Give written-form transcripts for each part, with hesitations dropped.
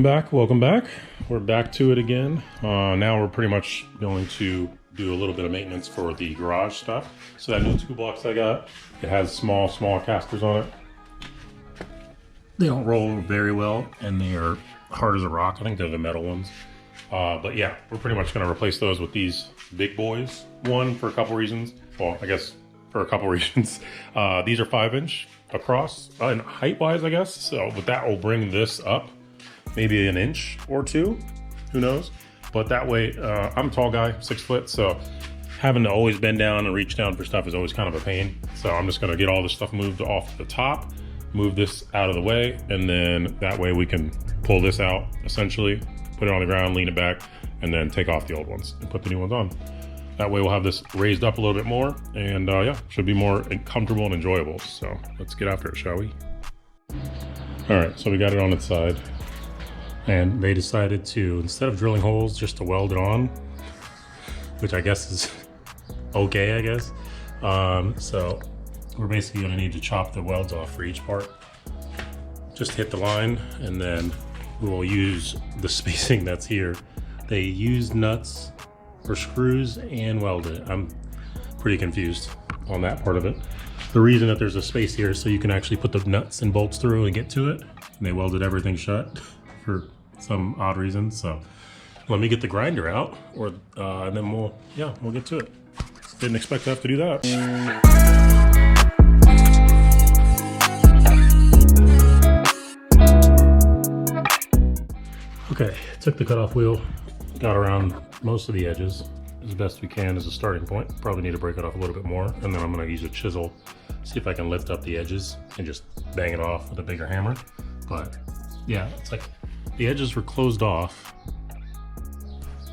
Welcome back. We're back to it again. Now we're pretty much going to do a little bit of maintenance for the garage stuff. So that new toolbox I got, it has small casters on it. They don't roll very well and they are hard as a rock. I think they're the metal ones. But yeah, we're pretty much going to replace those with these big boys. One, for a couple reasons. Well, I guess for a couple reasons. These are 5-inch across and height-wise, I guess. So, but that will bring this up maybe an inch or two. Who knows? But that way, I'm a tall guy, 6 foot, so having to always bend down and reach down for stuff is always kind of a pain. So I'm just going to get all this stuff moved off the top, move this out of the way, and then that way we can pull this out essentially, put it on the ground, lean it back, and then take off the old ones and put the new ones on. That way we'll have this raised up a little bit more, and yeah, should be more comfortable and enjoyable. So let's get after it, shall we? All right, so we got it on its side, and they decided to, instead of drilling holes, just to weld it on, which I guess is okay, I guess. So we're basically gonna need to chop the welds off for each part. Just hit the line, and then we will use the spacing that's here. They used nuts for screws and welded it. I'm pretty confused on that part of it. The reason that there's a space here is so you can actually put the nuts and bolts through and get to it. And they welded everything shut for some odd reason. So let me get the grinder out, and then we'll get to it. Didn't expect to have to do that. Okay, took the cutoff wheel, got around most of the edges as best we can as a starting point. Probably need to break it off a little bit more, and then I'm gonna use a chisel, see if I can lift up the edges and just bang it off with a bigger hammer. But yeah, it's like the edges were closed off,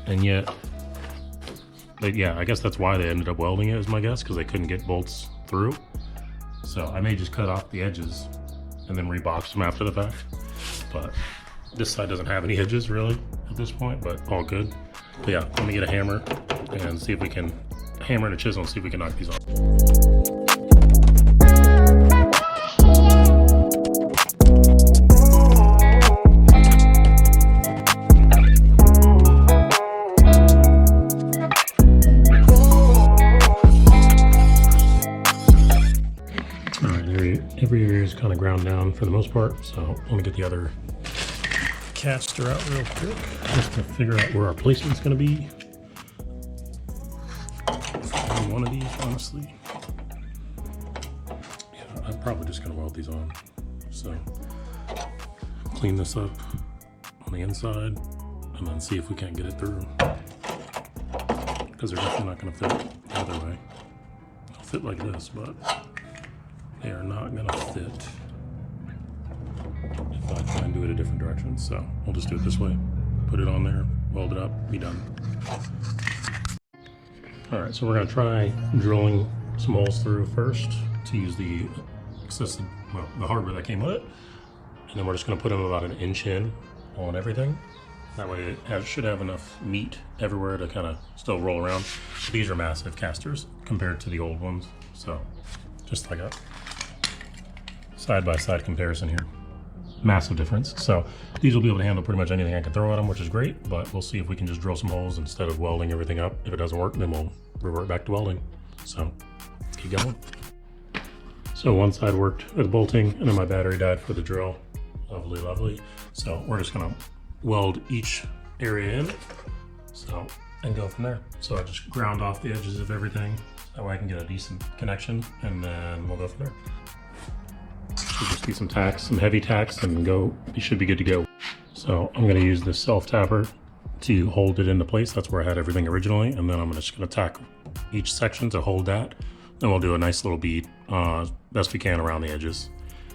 and yet, yeah, I guess that's why they ended up welding it, is my guess, because they couldn't get bolts through. So I may just cut off the edges and then rebox them after the fact. But this side doesn't have any edges really at this point, but all good. But yeah, let me get a hammer and see if we can hammer and a chisel and see if we can knock these off. All right, every area is kind of ground down for the most part, so let me get the other caster out real quick just to figure out where our placement's going to be. One of these, honestly. Yeah, I'm probably just going to weld these on. So clean this up on the inside and then see if we can't get it through, because they're definitely not going to fit the other way. They'll fit like this, but they are not going to fit if I try and do it a different direction. So we'll just do it this way. Put it on there, weld it up, be done. All right, so we're gonna try drilling some holes through first to use the the hardware that came with it. And then we're just gonna put them about an inch in on everything. That way it should have enough meat everywhere to kind of still roll around. These are massive casters compared to the old ones. So just like a side-by-side comparison here. Massive difference. So these will be able to handle pretty much anything I can throw at them, which is great, but we'll see if we can just drill some holes instead of welding everything up. If it doesn't work, then we'll revert back to welding. So keep going. So one side worked with bolting, and then my battery died for the drill. Lovely, lovely. So we're just gonna weld each area in, and go from there. So I just ground off the edges of everything. That way I can get a decent connection, and then we'll go from there. Should just be some tacks, some heavy tacks, and you should be good to go. So I'm gonna use this self-tapper to hold it into place. That's where I had everything originally, and then I'm just gonna tack each section to hold that. Then we'll do a nice little bead, best we can around the edges.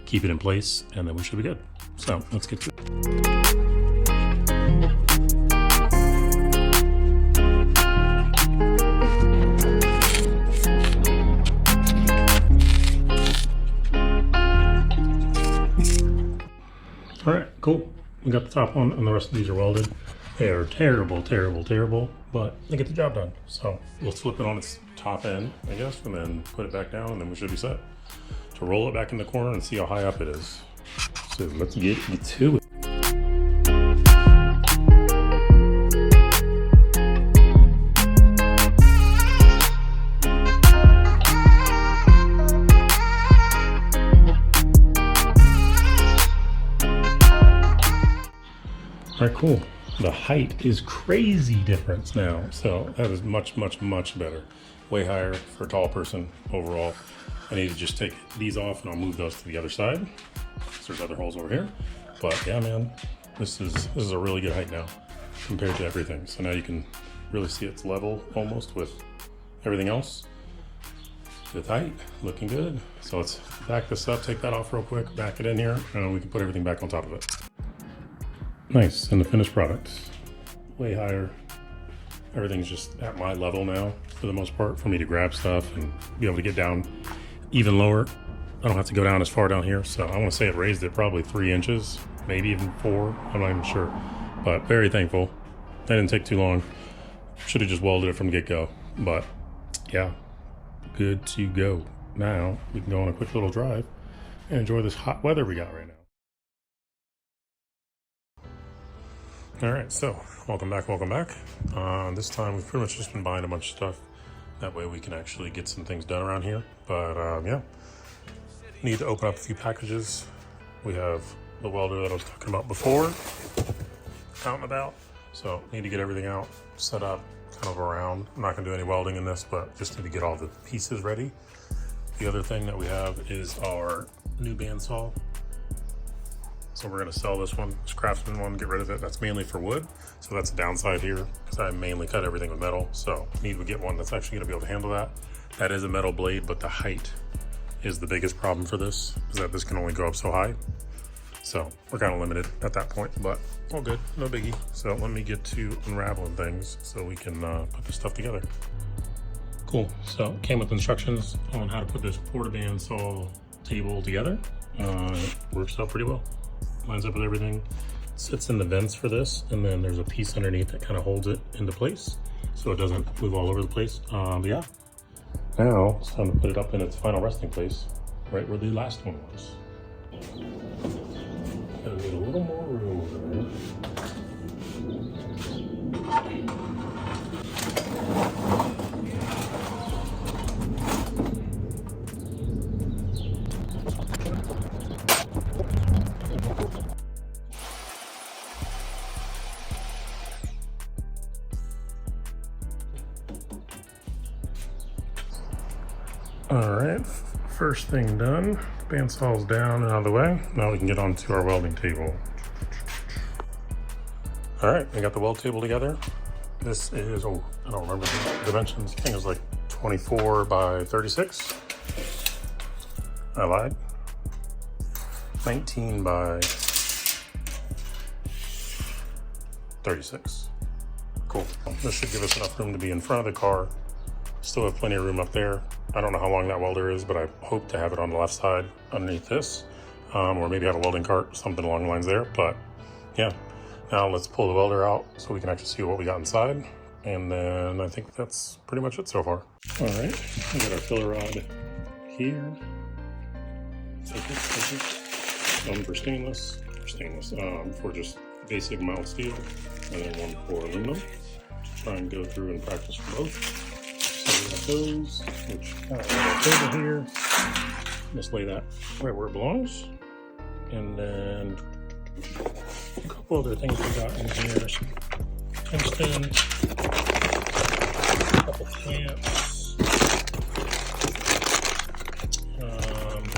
Keep it in place, and then we should be good. So let's get to it. All right, cool. We got the top one, and the rest of these are welded. They are terrible, terrible, terrible, but they get the job done. So we'll flip it on its top end, I guess, and then put it back down, and then we should be set to roll it back in the corner and see how high up it is. So let's get to it. All right, cool. The height is crazy different now. So that is much, much, much better. Way higher for a tall person overall. I need to just take these off and I'll move those to the other side. So there's other holes over here. But yeah, man, this is a really good height now compared to everything. So now you can really see it's level almost with everything else. Good height, looking good. So let's back this up, take that off real quick, back it in here, and we can put everything back on top of it. Nice, and the finished product, way higher. Everything's just at my level now, for the most part, for me to grab stuff and be able to get down even lower. I don't have to go down as far down here, so I want to say it raised it probably 3 inches, maybe even 4, I'm not even sure. But very thankful. That didn't take too long. Should have just welded it from the get-go, but yeah, good to go. Now we can go on a quick little drive and enjoy this hot weather we got right now. All right, so welcome back, welcome back. This time we've pretty much just been buying a bunch of stuff. That way we can actually get some things done around here. But yeah, need to open up a few packages. We have the welder that I was talking about before out and about. So need to get everything out, set up, kind of around. I'm not gonna do any welding in this, but just need to get all the pieces ready. The other thing that we have is our new bandsaw. So we're gonna sell this one, this Craftsman one, get rid of it. That's mainly for wood. So that's a downside here because I mainly cut everything with metal. So need to get one that's actually gonna be able to handle that. That is a metal blade, but the height is the biggest problem for this, is that this can only go up so high. So we're kind of limited at that point, but all good, no biggie. So let me get to unraveling things so we can put this stuff together. Cool, so came with instructions on how to put this Prod.by table together. It works out pretty well. Lines up with everything, sits in the vents for this, and then there's a piece underneath that kind of holds it into place so it doesn't move all over the place. But yeah, now it's time to put it up in its final resting place, right where the last one was. Gotta need a little more room over there. All right, first thing done. Bandsaw's down and out of the way. Now we can get onto our welding table. All right, we got the weld table together. This is, oh, I don't remember the dimensions. I think it was like 24 by 36. I lied. 19 by 36. Cool. This should give us enough room to be in front of the car. Still have plenty of room up there. I don't know how long that welder is, but I hope to have it on the left side underneath this, or maybe have a welding cart, something along the lines there. But yeah, now let's pull the welder out so we can actually see what we got inside. And then I think that's pretty much it so far. All right, we got our filler rod here. One for stainless, for just basic mild steel, and then one for aluminum. Try and go through and practice for both. Those, which kind of on the table here. Just lay that right where it belongs. And then a couple other things we got in here. Tungsten, a couple clamps,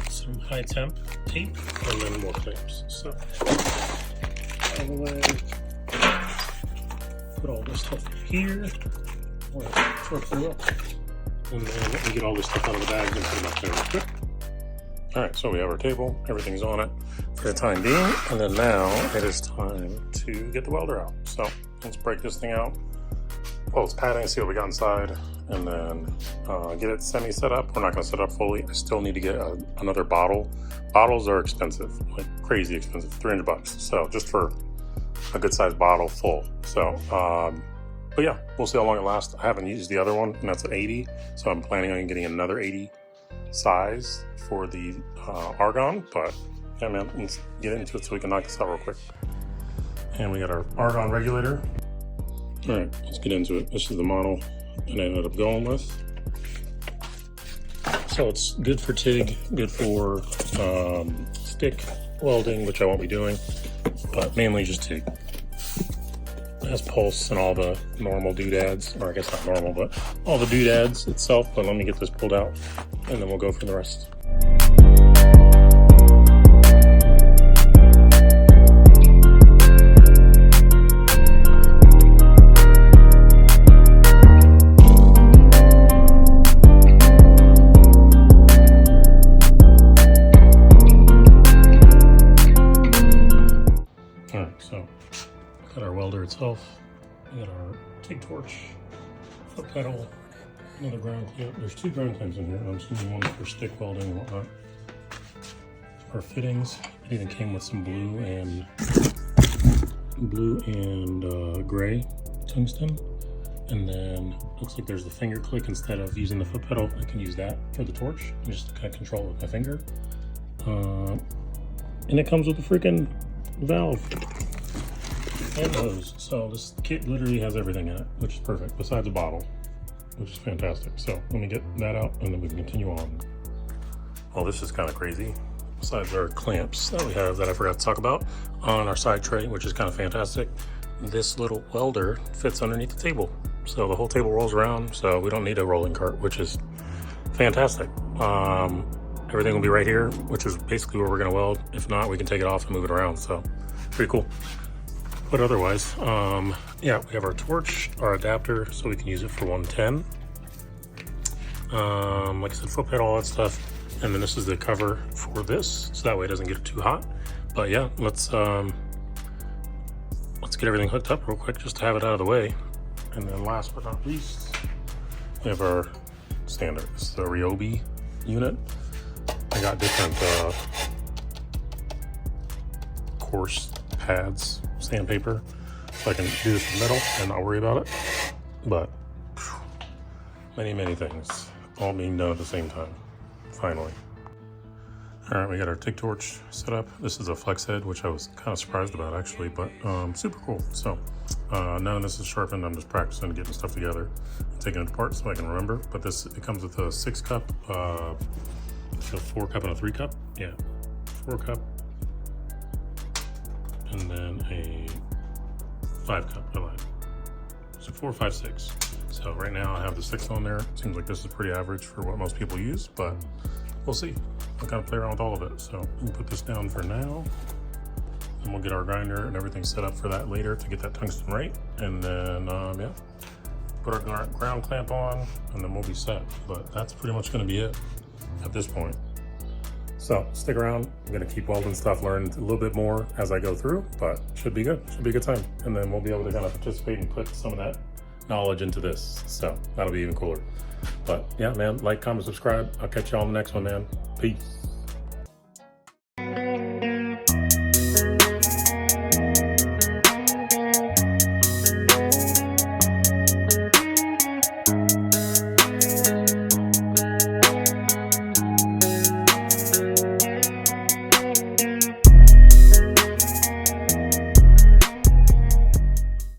some high temp tape, and then more clamps. So, out of the way, put all this stuff here. And then let me get all this stuff out of the bag and put it up there real quick. All right, so we have our table, everything's on it for the time being. And then now it is time to get the welder out. So let's break this thing out. Well, it's padding, see what we got inside, and then get it semi set up. We're not gonna set up fully. I still need to get another bottle. Bottles are expensive, like crazy expensive, 300 bucks. So just for a good sized bottle full. So, but yeah, we'll see how long it lasts. I haven't used the other one, and that's an 80. So I'm planning on getting another 80 size for the argon. But yeah, man, let's get into it so we can knock this out real quick. And we got our argon regulator. All right, let's get into it. This is the model that I ended up going with. So it's good for TIG, good for stick welding, which I won't be doing, but mainly just TIG. It has pulse and all the normal doodads, or I guess not normal, but all the doodads itself. But let me get this pulled out and then we'll go for the rest. Alright, so got our welder itself, we got our TIG torch, foot pedal, another ground clamp. There's 2 ground clamps in here. I'm assuming one for stick welding and whatnot. Our fittings, it even came with some blue and gray tungsten. And then looks like there's the finger click. Instead of using the foot pedal, I can use that for the torch and just kind of control it with my finger. And it comes with a freaking valve and hose. So this kit literally has everything in it, which is perfect, besides a bottle, which is fantastic. So let me get that out and then we can continue on. Well, this is kind of crazy. Besides our clamps that we have that I forgot to talk about on our side tray, which is kind of fantastic, this little welder fits underneath the table. So the whole table rolls around, so we don't need a rolling cart, which is fantastic. Everything will be right here, which is basically where we're gonna weld. If not, we can take it off and move it around, so pretty cool. But otherwise, yeah, we have our torch, our adapter, so we can use it for 110. Like I said, foot pedal, all that stuff. And then this is the cover for this, so that way it doesn't get too hot. But yeah, let's get everything hooked up real quick just to have it out of the way. And then last but not least, we have our standard. This is the Ryobi unit. I got different coarse pads, sandpaper, so I can do this with metal and not worry about it. But many things all being done at the same time, finally. All right, we got our TIG torch set up. This is a flex head, which I was kind of surprised about actually, but super cool. So none of this is sharpened. I'm just practicing getting stuff together and taking it apart so I can remember. But it comes with a 6 cup, a 4 cup and a 3 cup. Yeah, 4 cup. And then a 5 cup, I lied. So 4, 5, 6. So right now I have the 6 on there. Seems like this is pretty average for what most people use, but we'll see. I'll kind of play around with all of it. So we can put this down for now. And we'll get our grinder and everything set up for that later to get that tungsten right. And then, yeah, put our ground clamp on and then we'll be set. But that's pretty much gonna be it at this point. So stick around. I'm gonna keep welding stuff, learn a little bit more as I go through, but should be good. Should be a good time. And then we'll be able to kind of participate and put some of that knowledge into this. So that'll be even cooler. But yeah, man, like, comment, subscribe. I'll catch you on the next one, man. Peace.